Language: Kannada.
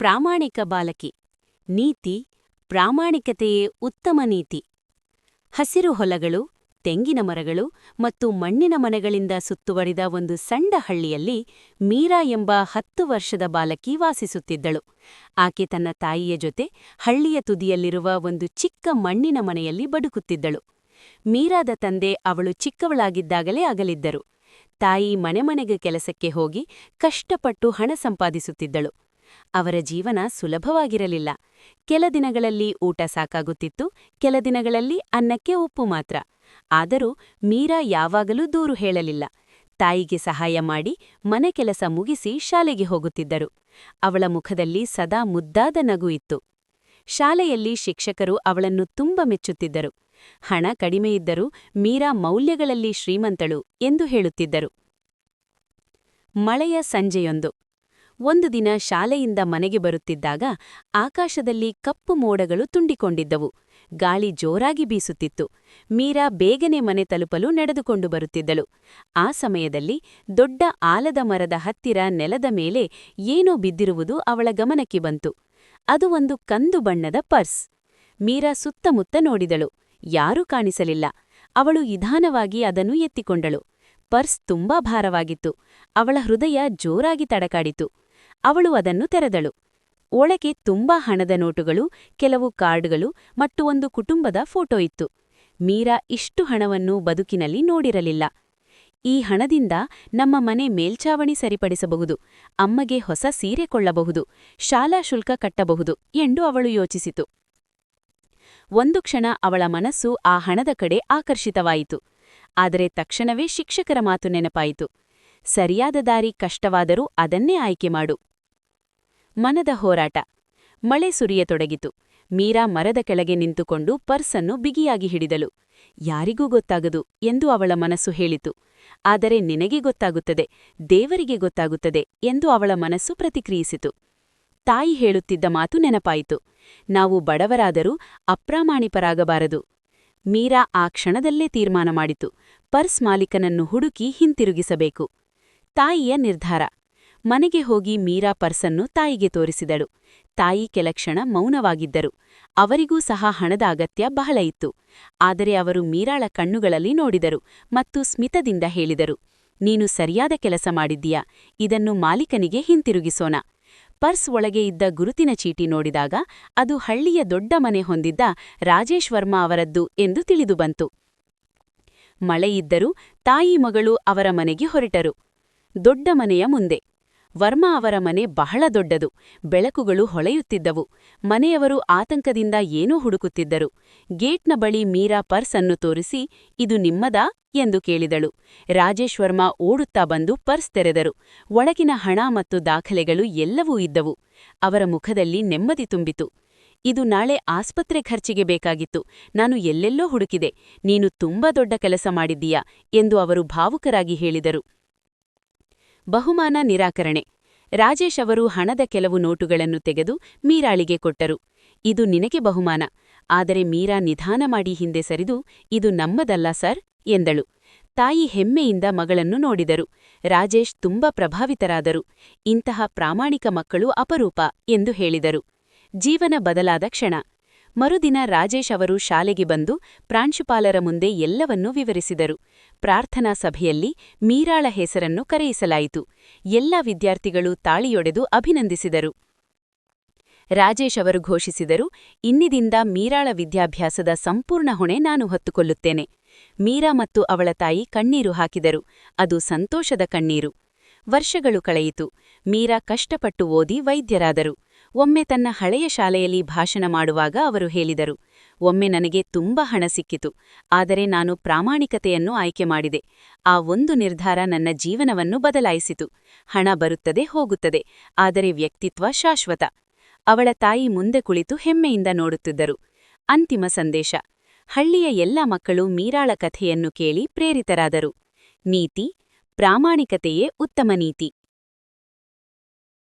ಪ್ರಾಮಾಣಿಕ ಬಾಲಕಿ. ನೀತಿ: ಪ್ರಾಮಾಣಿಕತೆಯೇ ಉತ್ತಮ ನೀತಿ. ಹಸಿರು ಹೊಲಗಳು, ತೆಂಗಿನ ಮರಗಳು ಮತ್ತು ಮಣ್ಣಿನ ಮನೆಗಳಿಂದ ಸುತ್ತುವರಿದ ಒಂದು ಸಣ್ಣ ಹಳ್ಳಿಯಲ್ಲಿ ಮೀರಾ ಎಂಬ 10 ವರ್ಷದ ಬಾಲಕಿ ವಾಸಿಸುತ್ತಿದ್ದಳು. ಆಕೆ ತನ್ನ ತಾಯಿಯ ಜೊತೆ ಹಳ್ಳಿಯ ತುದಿಯಲ್ಲಿರುವ ಒಂದು ಚಿಕ್ಕ ಮಣ್ಣಿನ ಮನೆಯಲ್ಲಿ ಬದುಕುತ್ತಿದ್ದಳು. ಮೀರಾದ ತಂದೆ ಅವಳು ಚಿಕ್ಕವಳಾಗಿದ್ದಾಗಲೇ ಅಗಲಿದ್ದರು. ತಾಯಿ ಮನೆಗೆ ಕೆಲಸಕ್ಕೆ ಹೋಗಿ ಕಷ್ಟಪಟ್ಟು ಹಣ ಸಂಪಾದಿಸುತ್ತಿದ್ದಳು. ಅವರ ಜೀವನ ಸುಲಭವಾಗಿರಲಿಲ್ಲ. ಕೆಲ ದಿನಗಳಲ್ಲಿ ಊಟ ಸಾಕಾಗುತ್ತಿತ್ತು, ಕೆಲ ದಿನಗಳಲ್ಲಿ ಅನ್ನಕ್ಕೆ ಉಪ್ಪು ಮಾತ್ರ. ಆದರೂ ಮೀರಾ ಯಾವಾಗಲೂ ದೂರು ಹೇಳಲಿಲ್ಲ. ತಾಯಿಗೆ ಸಹಾಯ ಮಾಡಿ ಮನೆ ಕೆಲಸ ಮುಗಿಸಿ ಶಾಲೆಗೆ ಹೋಗುತ್ತಿದ್ದರು. ಅವಳ ಮುಖದಲ್ಲಿ ಸದಾ ಮುದ್ದಾದ ನಗು ಇತ್ತು. ಶಾಲೆಯಲ್ಲಿ ಶಿಕ್ಷಕರು ಅವಳನ್ನು ತುಂಬ ಮೆಚ್ಚುತ್ತಿದ್ದರು. ಹಣ ಕಡಿಮೆಯಿದ್ದರೂ ಮೀರಾ ಮೌಲ್ಯಗಳಲ್ಲಿ ಶ್ರೀಮಂತಳು ಎಂದು ಹೇಳುತ್ತಿದ್ದರು. ಮಳೆಯ ಸಂಜೆಯೊಂದು. ಒಂದು ದಿನ ಶಾಲೆಯಿಂದ ಮನೆಗೆ ಬರುತ್ತಿದ್ದಾಗ ಆಕಾಶದಲ್ಲಿ ಕಪ್ಪು ಮೋಡಗಳು ತುಂಬಿಕೊಂಡಿದ್ದವು. ಗಾಳಿ ಜೋರಾಗಿ ಬೀಸುತ್ತಿತ್ತು. ಮೀರಾ ಬೇಗನೆ ಮನೆ ತಲುಪಲು ನಡೆದುಕೊಂಡು ಬರುತ್ತಿದ್ದಳು. ಆ ಸಮಯದಲ್ಲಿ ದೊಡ್ಡ ಆಲದ ಮರದ ಹತ್ತಿರ ನೆಲದ ಮೇಲೆ ಏನೋ ಬಿದ್ದಿರುವುದು ಅವಳ ಗಮನಕ್ಕೆ ಬಂತು. ಅದು ಒಂದು ಕಂದು ಬಣ್ಣದ ಪರ್ಸ್. ಮೀರಾ ಸುತ್ತಮುತ್ತ ನೋಡಿದಳು. ಯಾರೂ ಕಾಣಿಸಲಿಲ್ಲ. ಅವಳು ನಿಧಾನವಾಗಿ ಅದನ್ನು ಎತ್ತಿಕೊಂಡಳು. ಪರ್ಸ್ ತುಂಬಾ ಭಾರವಾಗಿತ್ತು. ಅವಳ ಹೃದಯ ಜೋರಾಗಿ ತಡಕಾಡಿತು. ಅವಳು ಅದನ್ನು ತೆರೆದಳು. ಒಳಗೆ ತುಂಬಾ ಹಣದ ನೋಟುಗಳು, ಕೆಲವು ಕಾರ್ಡ್ಗಳು ಮತ್ತು ಒಂದು ಕುಟುಂಬದ ಫೋಟೋ ಇತ್ತು. ಮೀರಾ ಇಷ್ಟು ಹಣವನ್ನು ಬದುಕಿನಲ್ಲಿ ನೋಡಿರಲಿಲ್ಲ. ಈ ಹಣದಿಂದ ನಮ್ಮ ಮನೆ ಮೇಲ್ಛಾವಣಿ ಸರಿಪಡಿಸಬಹುದು, ಅಮ್ಮಗೆ ಹೊಸ ಸೀರೆ ಕೊಳ್ಳಬಹುದು, ಶಾಲಾ ಶುಲ್ಕ ಕಟ್ಟಬಹುದು ಎಂದು ಅವಳು ಯೋಚಿಸಿತು. ಒಂದು ಕ್ಷಣ ಅವಳ ಮನಸ್ಸು ಆ ಹಣದ ಕಡೆ ಆಕರ್ಷಿತವಾಯಿತು. ಆದರೆ ತಕ್ಷಣವೇ ಶಿಕ್ಷಕರ ಮಾತು ನೆನಪಾಯಿತು. ಸರಿಯಾದ ದಾರಿ ಕಷ್ಟವಾದರೂ ಅದನ್ನೇ ಆಯ್ಕೆ ಮಾಡು. ಮನದ ಹೋರಾಟ. ಮಳೆ ಸುರಿಯತೊಡಗಿತು. ಮೀರಾ ಮರದ ಕೆಳಗೆ ನಿಂತುಕೊಂಡು ಪರ್ಸನ್ನು ಬಿಗಿಯಾಗಿ ಹಿಡಿದಳು. ಯಾರಿಗೂ ಗೊತ್ತಾಗದು ಎಂದು ಅವಳ ಮನಸ್ಸು ಹೇಳಿತು. ಆದರೆ ನಿನಗೆ ಗೊತ್ತಾಗುತ್ತದೆ, ದೇವರಿಗೆ ಗೊತ್ತಾಗುತ್ತದೆ ಎಂದು ಅವಳ ಮನಸ್ಸು ಪ್ರತಿಕ್ರಿಯಿಸಿತು. ತಾಯಿ ಹೇಳುತ್ತಿದ್ದ ಮಾತು ನೆನಪಾಯಿತು. ನಾವು ಬಡವರಾದರೂ ಅಪ್ರಾಮಾಣಿಕರಾಗಬಾರದು. ಮೀರಾ ಆ ಕ್ಷಣದಲ್ಲೇ ತೀರ್ಮಾನ ಮಾಡಿತು. ಪರ್ಸ್ ಮಾಲೀಕನನ್ನು ಹುಡುಕಿ ಹಿಂತಿರುಗಿಸಬೇಕು. ತಾಯಿಯ ನಿರ್ಧಾರ. ಮನೆಗೆ ಹೋಗಿ ಮೀರಾ ಪರ್ಸನ್ನು ತಾಯಿಗೆ ತೋರಿಸಿದಳು. ತಾಯಿ ಕೆಲಕ್ಷಣ ಮೌನವಾಗಿದ್ದರು. ಅವರಿಗೂ ಸಹ ಹಣದ ಅಗತ್ಯ ಬಹಳ ಇತ್ತು. ಆದರೆ ಅವರು ಮೀರಾಳ ಕಣ್ಣುಗಳಲ್ಲಿ ನೋಡಿದರು ಮತ್ತು ಸ್ಮಿತದಿಂದ ಹೇಳಿದರು, ನೀನು ಸರಿಯಾದ ಕೆಲಸ ಮಾಡಿದ್ದೀಯಾ, ಇದನ್ನು ಮಾಲೀಕನಿಗೆ ಹಿಂತಿರುಗಿಸೋಣ. ಪರ್ಸ್ ಒಳಗೆ ಇದ್ದ ಗುರುತಿನ ಚೀಟಿ ನೋಡಿದಾಗ ಅದು ಹಳ್ಳಿಯ ದೊಡ್ಡ ಮನೆ ಹೊಂದಿದ್ದ ರಾಜೇಶ್ ವರ್ಮಾ ಅವರದ್ದು ಎಂದು ತಿಳಿದುಬಂತು. ಮಳೆಯಿದ್ದರೂ ತಾಯಿ ಮಗಳು ಅವರ ಮನೆಗೆ ಹೊರಟರು. ದೊಡ್ಡ ಮನೆಯ ಮುಂದೆ. ವರ್ಮಾ ಅವರ ಮನೆ ಬಹಳ ದೊಡ್ಡದು. ಬೆಳಕುಗಳು ಹೊಳೆಯುತ್ತಿದ್ದವು. ಮನೆಯವರು ಆತಂಕದಿಂದ ಏನೋ ಹುಡುಕುತ್ತಿದ್ದರು. ಗೇಟ್ನ ಬಳಿ ಮೀರಾ ಪರ್ಸ್ ಅನ್ನು ತೋರಿಸಿ, ಇದು ನಿಮ್ಮದಾ ಎಂದು ಕೇಳಿದಳು. ರಾಜೇಶ್ ವರ್ಮಾ ಓಡುತ್ತಾ ಬಂದು ಪರ್ಸ್ ತೆರೆದರು. ಒಳಗಿನ ಹಣ ಮತ್ತು ದಾಖಲೆಗಳು ಎಲ್ಲವೂ ಇದ್ದವು. ಅವರ ಮುಖದಲ್ಲಿ ನೆಮ್ಮದಿ ತುಂಬಿತು. ಇದು ನಾಳೆ ಆಸ್ಪತ್ರೆ ಖರ್ಚಿಗೆ ಬೇಕಾಗಿತ್ತು. ನಾನು ಎಲ್ಲೆಲ್ಲೋ ಹುಡುಕಿದೆ. ನೀನು ತುಂಬಾ ದೊಡ್ಡ ಕೆಲಸ ಮಾಡಿದ್ದೀಯಾ ಎಂದು ಅವರು ಭಾವುಕರಾಗಿ ಹೇಳಿದರು. ಬಹುಮಾನ ನಿರಾಕರಣೆ. ರಾಜೇಶ್ ಅವರು ಹಣದ ಕೆಲವು ನೋಟುಗಳನ್ನು ತೆಗೆದು ಮೀರಾಳಿಗೆ ಕೊಟ್ಟರು. ಇದು ನಿನಗೆ ಬಹುಮಾನ. ಆದರೆ ಮೀರಾ ನಿಧಾನ ಮಾಡಿ ಹಿಂದೆ ಸರಿದು, ಇದು ನಮ್ಮದಲ್ಲ ಸರ್ ಎಂದಳು. ತಾಯಿ ಹೆಮ್ಮೆಯಿಂದ ಮಗಳನ್ನು ನೋಡಿದರು. ರಾಜೇಶ್ ತುಂಬಾ ಪ್ರಭಾವಿತರಾದರು. ಇಂತಹ ಪ್ರಾಮಾಣಿಕ ಮಕ್ಕಳು ಅಪರೂಪ ಎಂದು ಹೇಳಿದರು. ಜೀವನ ಬದಲಾದ ಕ್ಷಣ. ಮರುದಿನ ರಾಜೇಶ್ ಅವರು ಶಾಲೆಗೆ ಬಂದು ಪ್ರಾಂಶುಪಾಲರ ಮುಂದೆ ಎಲ್ಲವನ್ನೂ ವಿವರಿಸಿದರು. ಪ್ರಾರ್ಥನಾ ಸಭೆಯಲ್ಲಿ ಮೀರಾಳ ಹೆಸರನ್ನು ಕರೆಯಿಸಲಾಯಿತು. ಎಲ್ಲ ವಿದ್ಯಾರ್ಥಿಗಳು ತಾಳಿಯೊಡೆದು ಅಭಿನಂದಿಸಿದರು. ರಾಜೇಶ್ ಅವರು ಘೋಷಿಸಿದರು, ಇನ್ನಿದಿಂದ ಮೀರಾಳ ವಿದ್ಯಾಭ್ಯಾಸದ ಸಂಪೂರ್ಣ ಹೊಣೆ ನಾನು ಹೊತ್ತುಕೊಳ್ಳುತ್ತೇನೆ. ಮೀರಾ ಮತ್ತು ಅವಳ ತಾಯಿ ಕಣ್ಣೀರು ಹಾಕಿದರು. ಅದು ಸಂತೋಷದ ಕಣ್ಣೀರು. ವರ್ಷಗಳು ಕಳೆಯಿತು. ಮೀರಾ ಕಷ್ಟಪಟ್ಟು ಓದಿ ವೈದ್ಯರಾದರು. ಒಮ್ಮೆ ತನ್ನ ಹಳೆಯ ಶಾಲೆಯಲ್ಲಿ ಭಾಷಣ ಮಾಡುವಾಗ ಅವರು ಹೇಳಿದರು, ಒಮ್ಮೆ ನನಗೆ ತುಂಬಾ ಹಣ ಸಿಕ್ಕಿತು, ಆದರೆ ನಾನು ಪ್ರಾಮಾಣಿಕತೆಯನ್ನು ಆಯ್ಕೆ ಮಾಡಿದೆ. ಆ ಒಂದು ನಿರ್ಧಾರ ನನ್ನ ಜೀವನವನ್ನು ಬದಲಾಯಿಸಿತು. ಹಣ ಬರುತ್ತದೆ ಹೋಗುತ್ತದೆ, ಆದರೆ ವ್ಯಕ್ತಿತ್ವ ಶಾಶ್ವತ. ಅವಳ ತಾಯಿ ಮುಂದೆ ಕುಳಿತು ಹೆಮ್ಮೆಯಿಂದ ನೋಡುತ್ತಿದ್ದರು. ಅಂತಿಮ ಸಂದೇಶ. ಹಳ್ಳಿಯ ಎಲ್ಲ ಮಕ್ಕಳು ಮೀರಾಳ ಕಥೆಯನ್ನು ಕೇಳಿ ಪ್ರೇರಿತರಾದರು. ನೀತಿ: ಪ್ರಾಮಾಣಿಕತೆಯೇ ಉತ್ತಮ ನೀತಿ.